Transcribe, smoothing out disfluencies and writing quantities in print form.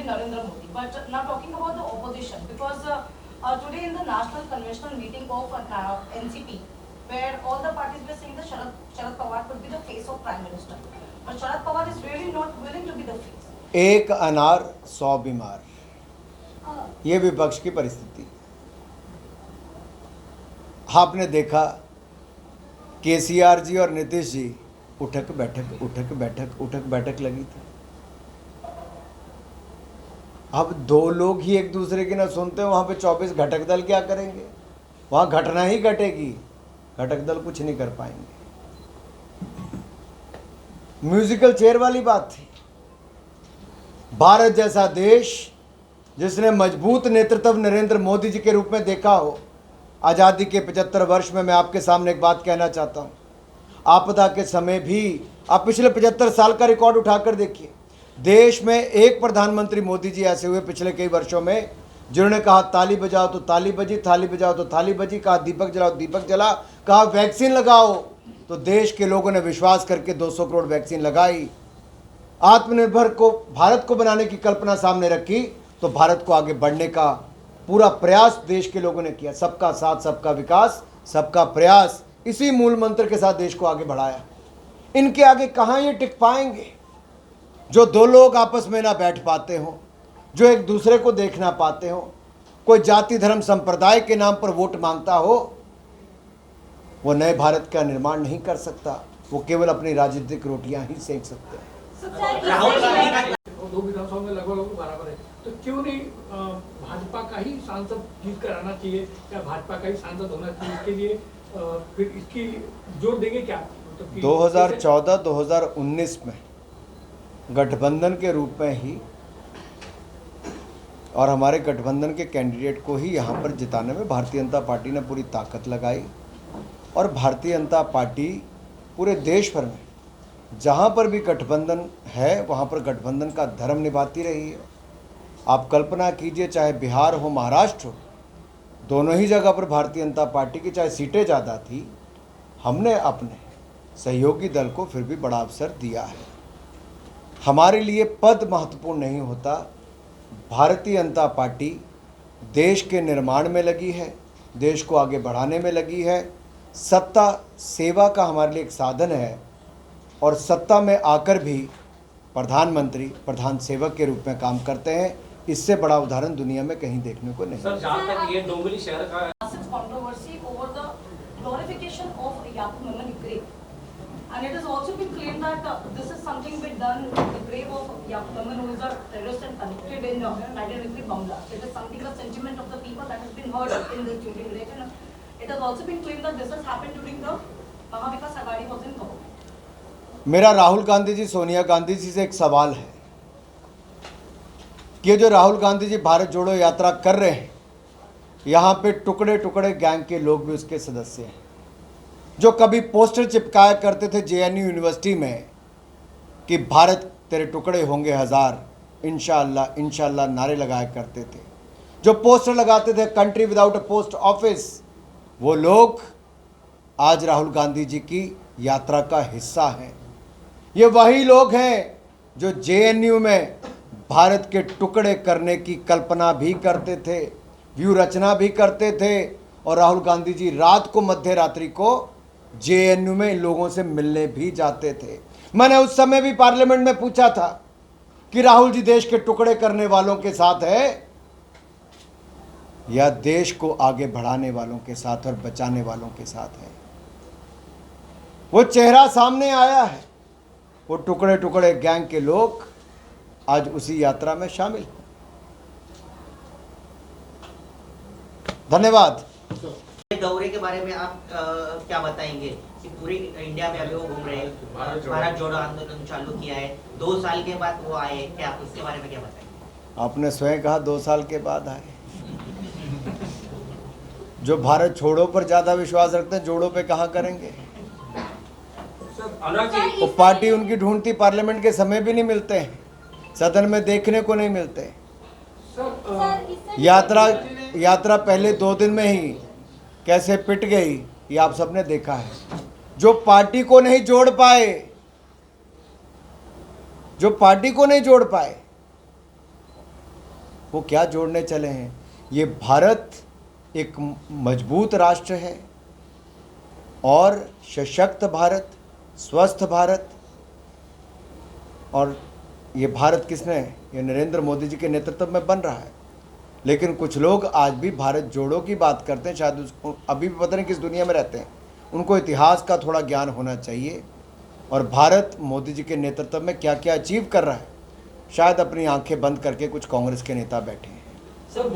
Narendra Modi. But now talking about the opposition, because today in the national conventional meeting of NCP, where all the parties were saying that Sharad Pawar could be the face of Prime Minister. But Sharad Pawar is really not willing to be the face. एक अनार 100 बीमार, ये विपक्ष की परिस्थिति। आपने देखा केसीआर जी और नीतीश जी उठक बैठक लगी थी। अब दो लोग ही एक दूसरे की ना सुनते हो, वहां पे 24 घटक दल क्या करेंगे? वहां घटना ही घटेगी, घटक दल कुछ नहीं कर पाएंगे। म्यूजिकल चेयर वाली बात थी। भारत जैसा देश जिसने मजबूत नेतृत्व नरेंद्र मोदी जी के रूप में देखा हो, आज़ादी के 75 वर्ष में मैं आपके सामने एक बात कहना चाहता हूँ। आपदा के समय भी आप पिछले 75 साल का रिकॉर्ड उठाकर देखिए, देश में एक प्रधानमंत्री मोदी जी ऐसे हुए पिछले कई वर्षों में जिन्होंने कहा ताली बजाओ तो ताली बजी, थाली बजाओ तो थाली बजी, कहा दीपक जलाओ दीपक जला, कहा वैक्सीन लगाओ तो देश के लोगों ने विश्वास करके 200 करोड़ वैक्सीन लगाई। आत्मनिर्भर को भारत को बनाने की कल्पना सामने रखी तो भारत को आगे बढ़ने का पूरा प्रयास देश के लोगों ने किया। सबका साथ, सबका विकास, सबका प्रयास, इसी मूल मंत्र के साथ देश को आगे बढ़ाया। इनके आगे कहाँ ये टिक पाएंगे? जो दो लोग आपस में ना बैठ पाते हो, जो एक दूसरे को देख ना पाते हो, कोई जाति धर्म संप्रदाय के नाम पर वोट मांगता हो, वो नए भारत का निर्माण नहीं कर सकता। वो केवल अपनी राजनीतिक रोटियां ही सेक सकते हैं। राहुल गांधी दो विधानसभा में लगभग बराबर है, तो क्यों नहीं भाजपा का ही सांसद जीत कर आना चाहिए या भाजपा का ही सांसद होना चाहिए? इसके लिए फिर इसकी जोर देंगे क्या? 2014-2019 में गठबंधन के रूप में ही और हमारे गठबंधन के कैंडिडेट को ही यहाँ पर जिताने में भारतीय जनता पार्टी ने पूरी ताकत लगाई और भारतीय जनता पार्टी पूरे देश भर में जहाँ पर भी गठबंधन है वहाँ पर गठबंधन का धर्म निभाती रही है। आप कल्पना कीजिए, चाहे बिहार हो महाराष्ट्र हो, दोनों ही जगह पर भारतीय जनता पार्टी की चाहे सीटें ज़्यादा थी, हमने अपने सहयोगी दल को फिर भी बड़ा अवसर दिया है। हमारे लिए पद महत्वपूर्ण नहीं होता। भारतीय जनता पार्टी देश के निर्माण में लगी है, देश को आगे बढ़ाने में लगी है। सत्ता सेवा का हमारे लिए एक साधन है और सत्ता में आकर भी प्रधानमंत्री प्रधान सेवक के रूप में काम करते हैं। इससे बड़ा उदाहरण दुनिया में कहीं देखने को नहीं। सर, जहाँ तक ये डोंबिवली शहर का controversy over the glorification of Yaqub Memon grave, and it has also been claimed that this is something been done the grave of Yaqub Memon, who is a terrorist and convicted in 1983 bomb blast. It is something, the sentiment of the people that has been heard in this during the election. It has also been claimed that this has happened during the Mahavikas Aghadi was in power. मेरा राहुल गांधी जी सोनिया गांधी जी से एक सवाल है कि जो राहुल गांधी जी भारत जोड़ो यात्रा कर रहे हैं, यहाँ पे टुकड़े टुकड़े गैंग के लोग भी उसके सदस्य हैं, जो कभी पोस्टर चिपकाया करते थे जेएनयू यूनिवर्सिटी में कि भारत तेरे टुकड़े होंगे हजार, इंशाअल्लाह इंशाअल्लाह नारे लगाया करते थे, जो पोस्टर लगाते थे country without a post office, वो लोग आज राहुल गांधी जी की यात्रा का हिस्सा हैं। ये वही लोग हैं जो जेएनयू में भारत के टुकड़े करने की कल्पना भी करते थे, व्यू रचना भी करते थे, और राहुल गांधी जी रात को मध्य रात्रि को जेएनयू में इन लोगों से मिलने भी जाते थे। मैंने उस समय भी पार्लियामेंट में पूछा था कि राहुल जी देश के टुकड़े करने वालों के साथ है या देश को आगे बढ़ाने वालों के साथ और बचाने वालों के साथ है। वो चेहरा सामने आया है। वो टुकड़े टुकड़े गैंग के लोग आज उसी यात्रा में शामिल हैं। धन्यवाद। दौरे के बारे में आप क्या बताएंगे कि पूरी इंडिया में अभी वो घूम रहे हैं, भारत जोड़ो आंदोलन चालू किया है, 2 साल के बाद वो आए, क्या उसके बारे में क्या बताएंगे? आपने स्वयं कहा 2 साल के बाद आए। जो भारत छोड़ो पर ज्यादा विश्वास रखते हैं, जोड़ो पे कहाँ करेंगे? वो पार्टी उनकी ढूंढती पार्लियामेंट के समय भी नहीं मिलते हैं, सदन में देखने को नहीं मिलते। यात्रा पहले 2 दिन में ही कैसे पिट गई ये आप सबने देखा है। जो पार्टी को नहीं जोड़ पाए वो क्या जोड़ने चले हैं? ये भारत एक मजबूत राष्ट्र है और सशक्त भारत, स्वस्थ भारत। और ये भारत किसने, ये नरेंद्र मोदी जी के नेतृत्व में बन रहा है। लेकिन कुछ लोग आज भी भारत जोड़ो की बात करते हैं, शायद उसको अभी भी पता नहीं किस दुनिया में रहते हैं। उनको इतिहास का थोड़ा ज्ञान होना चाहिए और भारत मोदी जी के नेतृत्व में क्या क्या अचीव कर रहा है, शायद अपनी आंखें बंद करके कुछ कांग्रेस के नेता बैठे हैं। सर